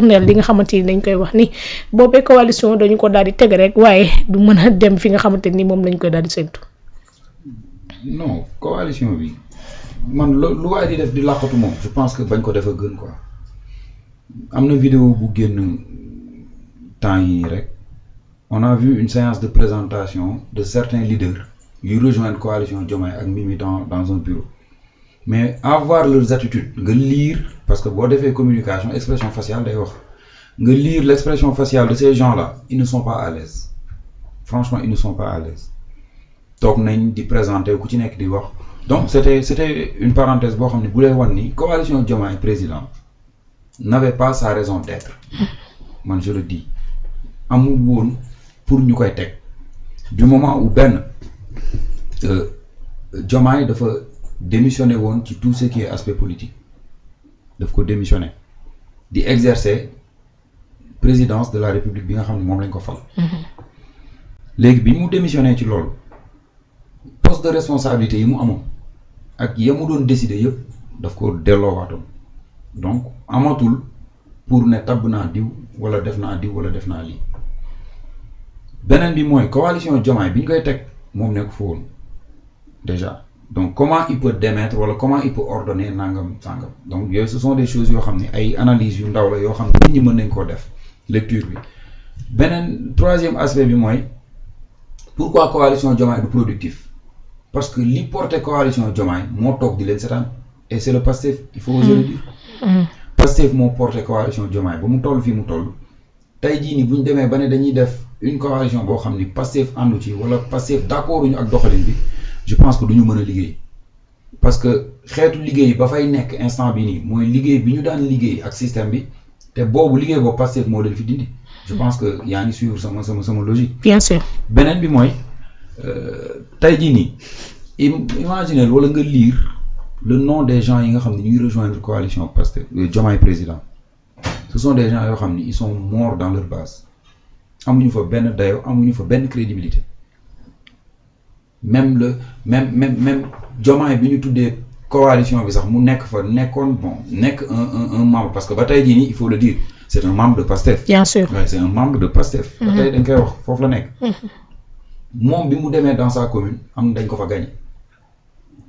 li nga xamante ni dañ koy wax ni boobee coalition dañu ko daal di teg rek waaye du mën a dem fi nga xamante ni moom lañ koy daal di séntu. non coalition bi man lu waay di def di làqatu moom je pense que bañ ko def a gën quoi am na vidéo bu génn temps yi rek on a vu une séance de présentation de certains leaders yu rejoindre coalition Diomaye ak Mimi dans un bureau mais avoir leurs attitudes nga lire parce que boo defee communication expression faciale day wax nga lire l'expression faciale de ces gens-là ils ne sont pas à l'aise franchement ils ne sont pas à l'aise toog nañ di présenter ku ci nekk di wax donc c'était une parenthèse boo xam ne bu lay wan ni coalition Diomaye président n'avait pas sa raison d'être man je le dis amul woon pour ñu koy teg du moment où benn Diomaye dafa démissionné woon ci tout ce qui est aspect politique daf ko démissionné di exercer présidence de la République bi nga xam ne moom lañ ko fal léegi bi mu démissionné ci loolu poste de responsabilité yi mu amoon ak ya mu doon décider yëpp daf ko delloowaatoon donc amatul pour ne tabb naa diw wala def naa diw wala def naa lii beneen bi mooy coalition Diomaye bi ñu koy teg moom nekk fa woon déjà donc comment il peut démettre wala comment il peut ordonner nangam sangam donc yooyu ce sont des choses yoo xam ne ay analyses yu ndaw la yoo xam ne nit ñi mën nañ koo def lecture bi beneen troisième aspect bi mooy pourquoi coalition Diomaye du productif parce que li porté coalition Diomaye moo toog di leen seetaan et c'est le Pastef il faut oser le dire Pastef moo porté coalition Diomaye ba mu toll fii mu toll tey jii nii bu ñu demee ba ne dañuy def une coalition boo xam ni Pastef àndu ci wala Pastef d'accord uñu ak doxalin bi je pense que du ñu mën a liggéey parce que xeetu liggéey ba fay nekk instant bi nii mooy liggéey bi ñu daan liggéey ak système bi te boobu liggéey boobu Pastef moo leen fi dindi je pense que yaa ngi suivre sama logique. bien sûr beneen bi mooy tey jii nii imaginer wala nga lire le nom des gens yi nga xam ne ñuy rejoindre coalition Pastef Diomaye président ce sont des gens yoo xam ni ils sont morts dans leur base amuñu fa benn dayo amuñu fa benn crédibilité même Diomaye bi ñu tuddee coalition bi sax mu nekk fa nekkoon bon nekk un membre parce que ba tey jii nii il faut le dire c'est un membre de Pastef. bien sûr ouais, c'est un membre de Pastef. ba tey dañ koy wax foofu la nekk. moom bi mu demee dans sa commune am dañ ko fa gagné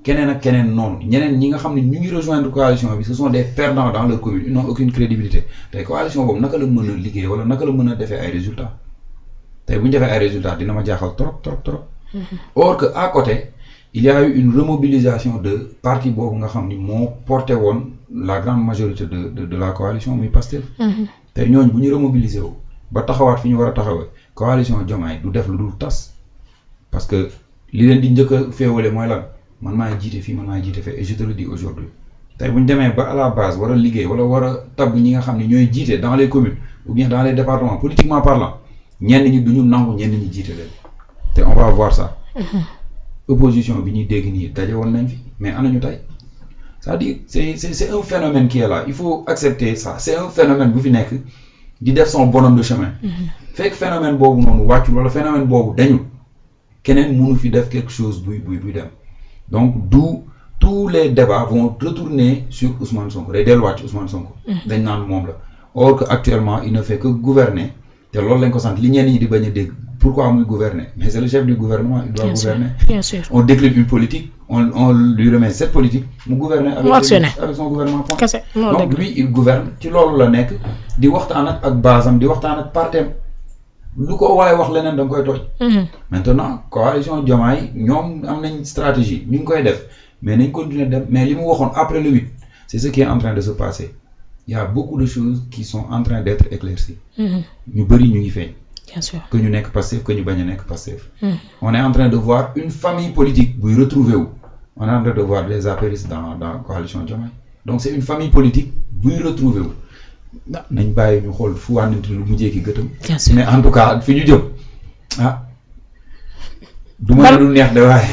keneen ak keneen noonu ñeneen ñi nga xam ne ñu ngi rejoindre coalition bi ce sont des perdants dans leur commune ils n'ont aucune crédibilité tey coalition boobu naka la mën a liggéey wala naka la mën a defee ay résultats tey bu ñu defee ay résultats dina ma jaaxal trop. Or que à côté il y a eu une remobilisation de parti boobu nga xam ni moo porté woon la grande majorité de la coalition muy Pastef. tey ñooñu bu ñu remobiliser wu ba taxawaat fi ñu war a taxawee coalition Diomaye du def lu dul tas parce que li leen di njëkk a féewale mooy lan man maay jiite fii man maay jiite fee et je te le dis aujourd'hui tey bu ñu demee ba à la base war a liggéey wala war a tabb ñi nga xam ne ñooy jiite dans les communes ou bien dans les départements politiquement parlant ñenn ñi du ñu nangu ñenn ñi jiite leen te on va voir ça. opposition bi ñuy dégg nii daje woon nañ fi mais ana ñu tey c'est-à-dire c'est un phénomène qui est là il faut accepter ça c'est un phénomène bu fi nekk di def son bonhomme de chemin. fekk phénomène boobu noonu wàccul wala phénomène boobu dañul keneen mënu fi def quelque chose buy dem donc d'où tous les débats vont retourner sur Ousmane Sonko day delluwaat ci Ousmane Sonko. dañ naan moom la or que actuellement il ne fait que gouverner te loolu lañ ko sant li ñenn ñi di bañ a dégg. Pourquoi muy gouverner? Mais c'est le chef du gouvernement, il doit bien gouverner. Sûr, bien sûr. On décline une politique, on lui remet cette politique, mu gouverner avec son gouvernement. Donc lui, il gouverne, ci loolu la nekk di waxtaan ak basam di waxtaan ak partem lu ko waaye wax leneen da nga koy tooñ. Maintenant coalition Diomaye ñoom am nañ stratégie ñu ngi koy def mais nañ continuer dem mais li mu waxoon après le 8 c'est ce qui est en train de se passer. Il y a beaucoup de choses qui sont en train d'être éclaircies. ñu bëri ñu ngi feeñ. Bien sûr. Que ñu nekk Pastef que ñu bañ a nekk Pastef. On est en train de voir une famille politique buy retrouver wu. On est en train de voir les apéristes dans coalition Diomaye. Donc c'est une famille politique buy retrouver wu. nañ bàyyi ñu xool fu wànnante lu mujjee ki gëtam. mais en tout cas fi ñu jëm ah. du ma ne lu neex de waaye.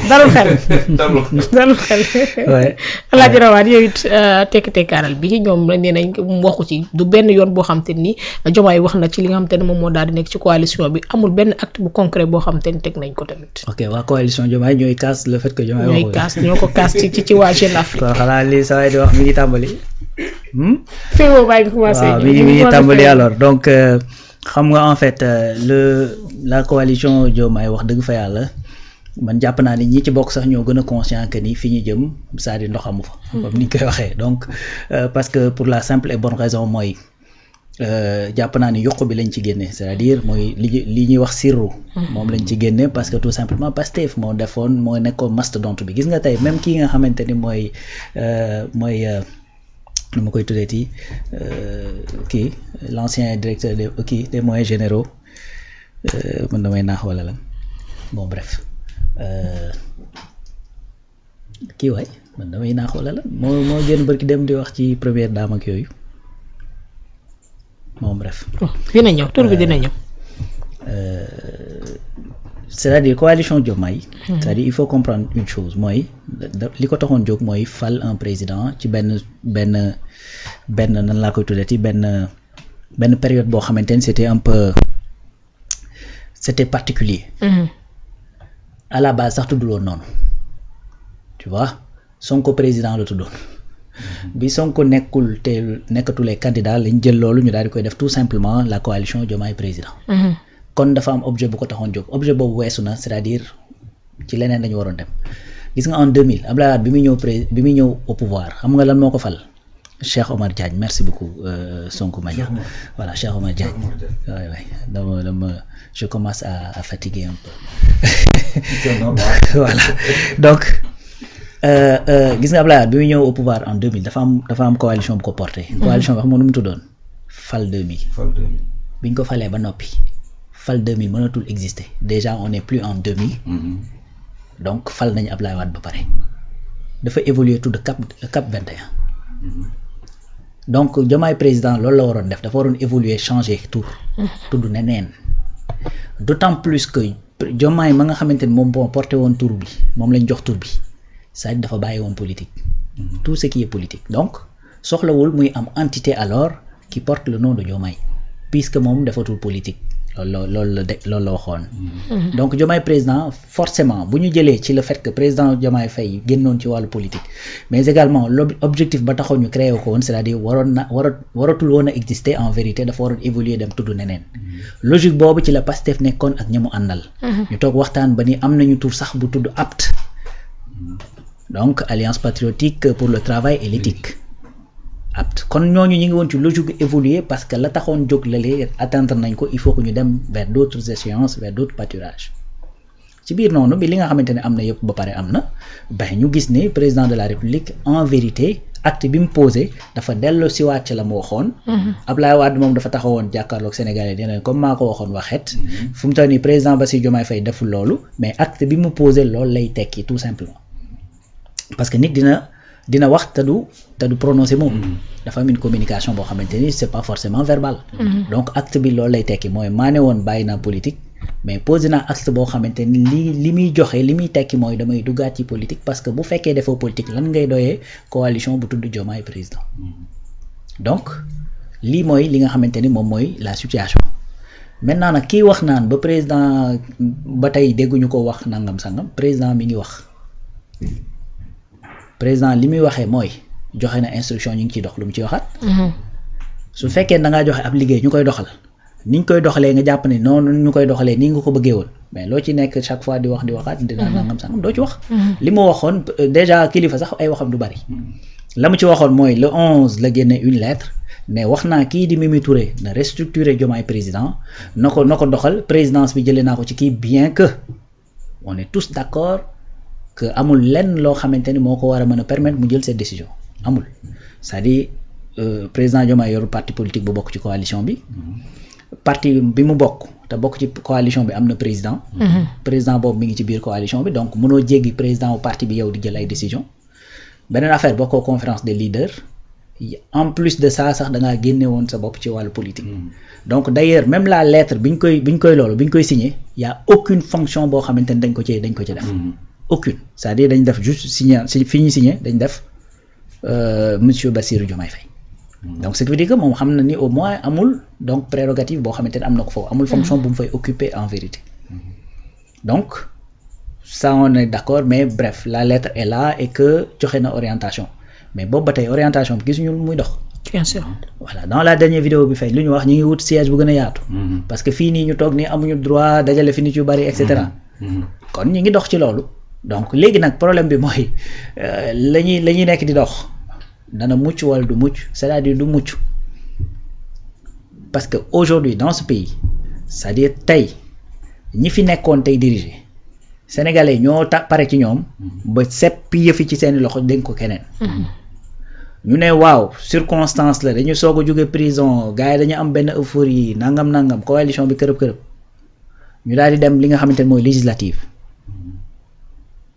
dalul xel. waaye Alaaji Rawaan yow it tekk-tekkaaral bi ñoom nee nañ waxu ci du benn yoon boo xam te ni Diomaye wax na ci li nga xam te ne moom moo daal di nekk ci coalition bi amul benn acte bu concret boo xam te ni teg nañ ko tamit. ok waa coalition Diomaye ñooy kaas le fait que Diomaye waxul ñooy kaas ñoo ko kaas ci waa Jeune Afrique. kon xanaa lii saa yi di wax mi ngi tàmbali. féewoo baa ngi commencé. waaw mi ngi tàmbali alors donc xam nga en fait la coalition Diomaye wax dëgg fa yàlla man jàpp naa ni ñi ci bokk sax ñoo gën a conscient que ni fi ñu jëm c'est-à-dire ndox amu fa. comme ni ñu koy waxee donc parce que pour la simple et bonne raison mooy jàpp naa ni yokk bi lañ ci génne c'est-à-dire mooy li ñuy wax sirru. moom lañ ci génne parce que tout simplement Pastef moo defoon moo nekkoon mastodonte bi gis nga tey même kii nga xamante ni mooy nu ma koy tuddeeti kii l'ancien directeur des moyens généraux man damay naax wala lan bon bref kii waay man damay naax wala lan moo génn barki dem di wax ci première dame ak yooyu bon bref. dina ñëw tur bi dina ñëw. c'est-à-dire coalition Diomaye. c'est-à-dire il faut comprendre une chose mooy li ko taxoon jóg mooy fal un président ci benn nan laa koy tuddati benn période boo xamante ni c'était particulier. à la base sax tudduloon noonu tu vois Sonko président la tuddoon. bi Sonko nekkatulee candidat lañ jël loolu ñu daal di koy def tout simplement la coalition Diomaye président. kon dafa am objet bu ko taxoon jóg objet boobu weesu na c'est-à-dire ci leneen dañu waroon dem gis nga en 2000 Abdoulaye Wade bi muy ñëw au pouvoir xam nga lan moo ko fal Cheikh Omar Diagne merci beaucoup Sonko Magna voilà Cheikh Omar Diagne waay dama je commence à fatiguer un peu voilà donc gis nga Abdoulaye Wade bi muy ñëw au pouvoir en 2000 dafa am coalition bu ko porté coalition bi xam nga nu mu tuddoon Fal 2000 biñ ko falee ba noppi Fal 2000 mënatul exister déjà on n'est plus en 2000 donc fal nañu Abdoulaye Wade ba pare dafa évoluer tudd cap 21 donc Diomaye président loolu la waroon def dafa waroon évoluer changer tour tudd neneen d'autant plus que Diomaye ma nga xamante ni moom boo porté woon tour bi moom lañ jox tour bi c'est-à-dire dafa bàyyi woon politique tout ce qui est politique donc soxlawul muy am entité alors qui porte le nom de Diomaye puisque moom defatul politique loolu la waxoon donc Diomaye président forcément bu ñu jëlee ci le fait que président Diomaye Faye génnoon ci wàllu politique mais également l'objectif ba taxoon ñu créé ko woon c'est-à-dire waratul woon a exister en vérité dafa waroon évoluer dem tudd neneen logique boobu ci la Pastef nekkoon ak ñi mu àndal ñu toog waxtaan ba ni am nañu tur sax bu tudd APT donc Alliance patriotique pour le travail et l'éthique APT kon ñooñu ñu ngi woon ci logique évoluer parce que la taxoon jóg lalee atteindre nañ ko il faut que ñu dem vers d'autres échéances vers d'autres pâturages ci biir noonu bi li nga xamante ne am na yëpp ba pare am na ñu gis ne président de la République en vérité acte bi mu posé dafa dellu siwaat ci la mu waxoon Abdoulaye Wade moom dafa taxawoon jàkkaarloog Sénégalais yi comme maa ko waxoon waxet fu mu toll nii président Bassirou Diomaye Faye deful loolu mais acte bi mu posé loolu lay tekki tout simplement parce que nit dina wax te du prononcer moom dafa am une communication boo xamante ni c'est pas forcément verbal donc acte bi loolu lay tekki mooy maa ne woon bàyyi naa politique mais posé naa acte boo xamante ni li muy joxe li muy tekki mooy damay duggaat ci politique parce que bu fekkee defoo politique lan ngay doyee coalition bu tudd Diomaye président donc lii mooy li nga xamante ni moom mooy la situation maintenant nag kii wax naan ba président ba tey dégguñu ko wax nangam sangam président mi ngi wax président li muy waxee mooy joxe na instruction ñu ngi ciy dox lu mu ci waxaat su fekkee da ngaa joxe ab liggéey ñu koy doxal ni ñu koy doxalee nga jàpp ne noonu ñu koy doxalee nii nga ko bëggee woon mais loo ci nekk chaque fois di waxaat dina nangam sangam doo ci wax li mu waxoon déjà kilifa sax ay waxam du bari la mu ci waxoon mooy le 11 la génne une lettre mais wax naa kii di Mimi Touré na restructurer Diomaye président na ko doxal présidence bi jëlee naa ko ci kii bien que on est tous d'accord que amul lenn loo xamante ni moo ko war a mën a permettre mu jël cette décision amul c'est-à-dire président Diomaye yoru parti politique bu bokk ci coalition bi parti bi mu bokk te bokk ci coalition bi am na président président boobu mi ngi ci biir coalition bi donc mënoo jéggi président wu parti bi yow di jël ay décision beneen affaire bokkoo conférence des leaders en plus de ça sax da ngaa génne woon sa bopp ci wàllu politique donc d'ailleurs même la lettre biñ koy signé y a aucune fonction boo xamante ni dañ ko ci def aucune c'est-à-dire dañ def juste signé fi ñu signé dañ def monsieur Bassirou Diomaye Faye donc ce qui veut dire que moom xam na ni au moins amul donc prérogative boo xamante ne am na ko foofu amul fonction bu mu fay occuper en vérité donc ça on est d'accord mais bref la lettre est là et que joxe na orientation mais boobu ba tey orientation bi gisuñu muy dox. bien sûr. voilà dans la dernière vidéo bi fay lu ñu wax ñu ngi wut siège bu gën a yaatu. parce que fii nii ñu toog nii amuñu droit dajale fi nit yu bari et cetera. kon ñu ngi dox ci loolu. donc léegi nag problème bi mooy la ñuy nekk di dox dana mucc wala du mucc c'est-à-dire du mucc parce que aujourd'hui dans ce pays c'est-à-dire tey ñi fi nekkoon tey diriger sénégalais ñoo pare ci ñoom ba seppi yëfi ci seeni loxo dénk ko keneen. ñu ne waaw circonstance la dañu soog a jóge prison gars yi dañu am benn euphorie nangam coalition bi kërëb ñu daal di dem li nga xamante ne mooy législative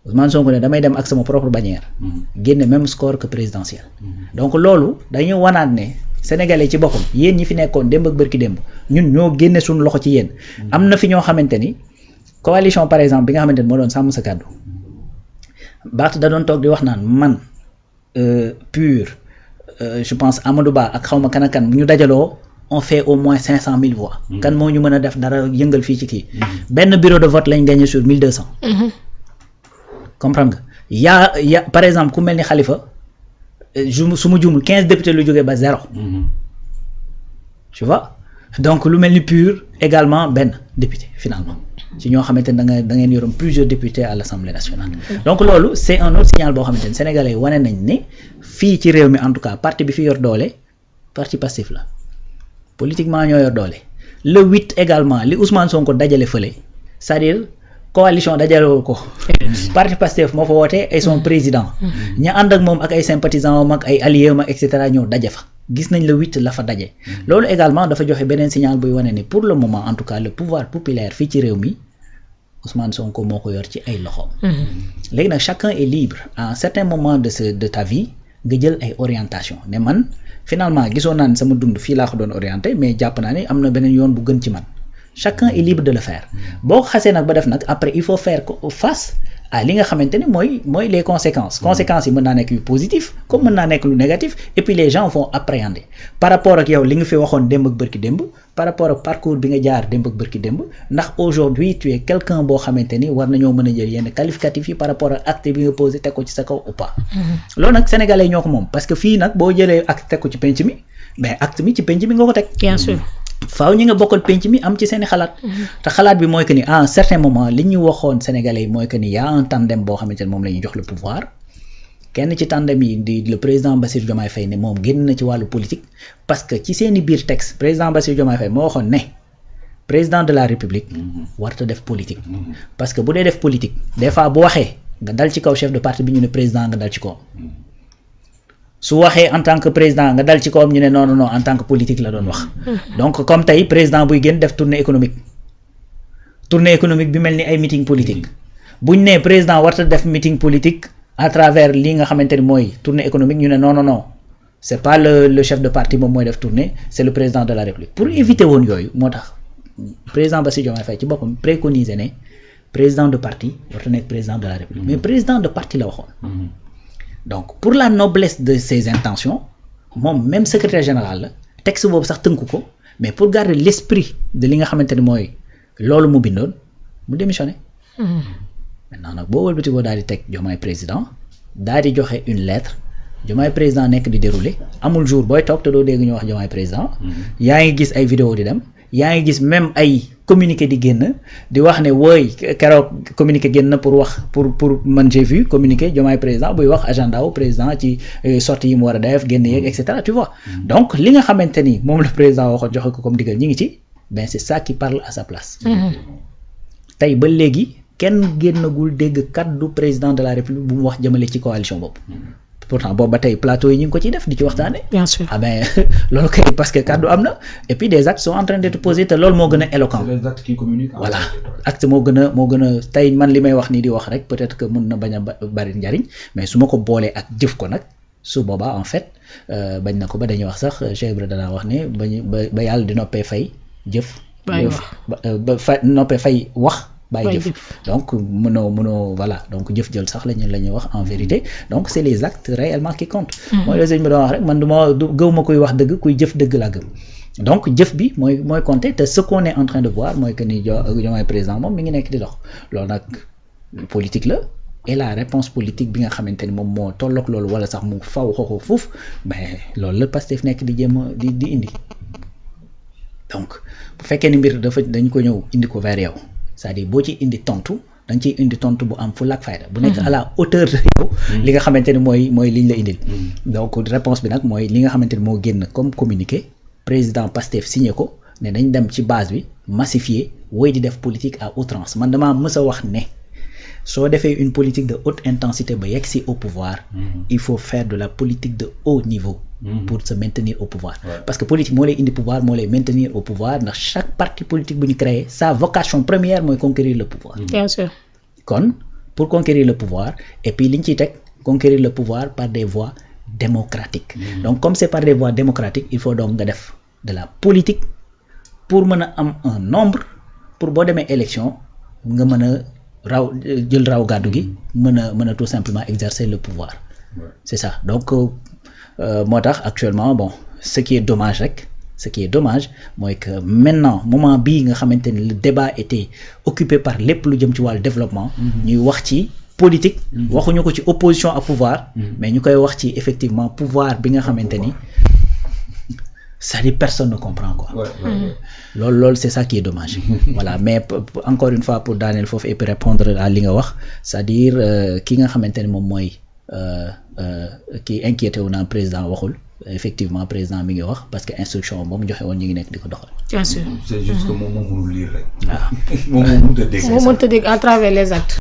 Ousmane Sonko ne damay dem ak sama propre bannière génne même score que présidentiel. donc loolu dañu wanaat ne sénégalais ci boppam yéen ñi fi nekkoon démb ak bërki démb ñun ñoo génne suñu loxo ci yéen. am na fi ñoo xamante ni coalition par exemple bi nga xamante ni moo doon sàmm sa kàddu Barth da doon toog di wax naan man PUR je pense Amadou Ba ak xawma kan ak kan ñu dajaloo on fait au moins 500 000 voix. kan moo ñu mën a def dara yëngal fii ci kii. benn bureau de vote lañ gagné sur 1200. comprendre nga yaa par exemple ku mel ni Khalifa su ma juumul 15 députés lu jógee ba 0. tu vois donc lu mel ni PUR également benn député finalement ci ñoo xamante ne da ngeen yoroon plusieurs députés à l'Assemblée nationale. donc loolu c'est un autre signal boo xamante ne sénégalais wane nañ ne fii ci réew mi en tout cas parti bi fi yor doole parti Pastef la politiquement ñoo yor doole le 8 également li Ousmane Sonko dajale fële c'est-à-dire coalition dajalewul ko parti Pastef moo fa woote ay son président ña ànd ak moom ak ay sympathisants am ak ay alliés am et cetera ñëw daje fa gis nañ le 8 la fa daje loolu également dafa joxe beneen signal buy wane ni pour le moment en tout cas le pouvoir populaire fii ci réew mi Ousmane Sonko moo ko yor ci ay loxoom. léegi nag chacun est libre à un certain moment de ta vie nga jël ay orientation ne man finalement gisoon naa ne sama dund fii laa ko doon orienté mais jàpp naa ne am na beneen yoon bu gën ci man chacun est libre de le faire boo xasee nag ba def nag après il faut faire face à li nga xamante ne mooy les conséquences yi mën naa nekk yu positif comme mën naa nekk lu négatif et puis les gens vont appréhender par rapport ak yow li nga fi waxoon démb ak bërki démb par rapport ak parcours bi nga jaar démb ak bërki démb ndax aujourd'hui tu es quelqu'un boo xamante ni war nañoo mën a jël yenn qualificatifs yi par rapport ak acte bi nga posé teg ko ci sa kaw ou pas loolu nag sénégalais ñoo ko moom parce que fii nag boo jëlee acte teg ko ci penc mi mais acte mi ci penc mi nga ko teg bien sûr faaw ñi nga bokkal penc mi am ci seeni xalaat te xalaat bi mooy que ni à un certain moment li ñu waxoon sénégalais yi mooy que ni y a un tandem boo xamante ne moom la ñuy jox le pouvoir kenn ci tandem yi di le président Bassirou Diomaye Faye ne moom génn na ci wàllu politique parce que ci seeni biir texte président Bassirou Diomaye Faye moo waxoon ne président de la république warta def politique parce que bu dee def politique des fois bu waxee nga dal ci kaw chef de parti bi ñu ne président nga dal ci kawam su waxee en tant que président nga dal ci kawam ñu ne non en tant que politique la doon wax donc comme tey président buy génn def tournée économique bi mel ni ay meeting politique buñ ne président warta def meeting politique à travers li nga xamante ni mooy tournée économique ñu ne non c'est pas le chef de parti moom mooy def tournée c'est le président de la république pour éviter woon yooyu moo tax président Bassirou Diomaye Faye ci boppam préconiser ne président de parti warta nekk président de la république mais président de parti la waxoon donc pour la noblesse de ses intentions moom même secrétaire général la texte boobu sax tënku ko mais pour garder l'esprit de li nga xamante ni mooy loolu mu bindoon mu démissionné maintenant nag boo wëlbati ko daal di teg Diomaye président daal di joxe une lettre Diomaye président nekk di dérouler amul jour booy toog te doo dégg ñu wax Diomaye président yaa ngi gis ay vidéo di dem yaa ngi gis même ay communiqué di génn di wax ne wooy keroog communiqué génn pour wax pour man j'ai vu communiqué Diomaye président buy wax agenda wu président ci sortie yi mu war a def génn yeeg et cetera tu vois donc li nga xamante ni moom le président waxoon joxe ko comme digal ñi ngi ci ben c'est ça qui parle à sa place tey ba léegi kenn génnagul dégg kaddu président de la république bu mu wax jëmale ci coalition boobu pourtant boobu ba tey plateau yi ñu ngi ko ciy def di ci waxtaane bien sûr ben loolu kay parce que kaddu am na et puis des actes sont en train d'être posés te loolu moo gën a éloquent les actes qui communiquent voilà acte moo gën a tey man li may wax nii di wax rek peut-être que mun na bañ a bari njariñ mais su ma ko boolee ak jëf ko nag su boobaa en fait bañ na ko ba dañuy wax sax Cheikh Ibra danaa wax ne ba yàlla di noppee fay jëf ba noppee fay wax bàyyi jëf donc mënoo voilà donc jëf jël sax la ñuy wax en vérité donc c'est les actes réellement qui comptent mooy la sëñ bi doon wax rek man gëw ma koy wax dëgg kuy jëf dëgg laa gëm donc jëf bi mooy compter te ce qu'on est en train de voir mooy que ni Diomaye président moom mi ngi nekk di dox loolu nag politique la et la réponse politique bi nga xamante ni moom moo tolloog loolu wala sax mu faw xooxoo foofu mais loolu la Pastef nekk di jéem a di indi donc bu fekkee ni mbir dañ ko ñëw indi ko vers yow c'est-à-dire boo ci indi tontu da nga ciy indi tontu bu am fulla ak fayda bu nekk à la hauteur de yow li nga xamante ni mooy liñ la indil donc réponse bi nag mooy li nga xamante ni moo génn comme communiqué président Pastef signé ko ne dañ dem ci base bi massifier woy di def politique à outrance man damaa mës a wax ne soo defee une politique de haute intensité ba yegg si au pouvoir il faut faire de la politique de haut niveau pour se maintenir au pouvoir parce que politique moo lay indi pouvoir moo lay maintenir au pouvoir ndax chaque parti politique bu ñu créé sa vocation première mooy conquérir le pouvoir bien sûr kon pour conquérir le pouvoir et puis li ñu ciy teg conquérir le pouvoir par des voies démocratiques donc comme c'est par des voies démocratiques il faut donc nga def de la politique pour mën a am un nombre pour boo demee élection nga mën a jël raw gàddu gi mën a tout simplement exercer le pouvoir c'est ça donc moo tax actuellement bon ce qui est dommage mooy que maintenant moment bii nga xamante ni le débat était occupé par lépp lu jëm ci wàllu développement ñuy wax ci politique waxuñu ko ci opposition à pouvoir mais ñu koy wax ci effectivement pouvoir bi nga xamante ni c'est-à-dire personne ne comprend quoi loolu c'est ça qui est dommage voilà mais encore une fois pour daaneel foofu et puis répondre à li nga wax c'est-à-dire ki nga xamante ni moom mooy ki inquiété wu naan président waxul effectivement président mi ngi wax parce que instruction moom joxe woon ñu ngi nekk di ko doxal. bien sûr c'est juste que moom moo mënul lire rek. waaw moom moo mënut a dégg. moo mënut a dégg à travers les actes.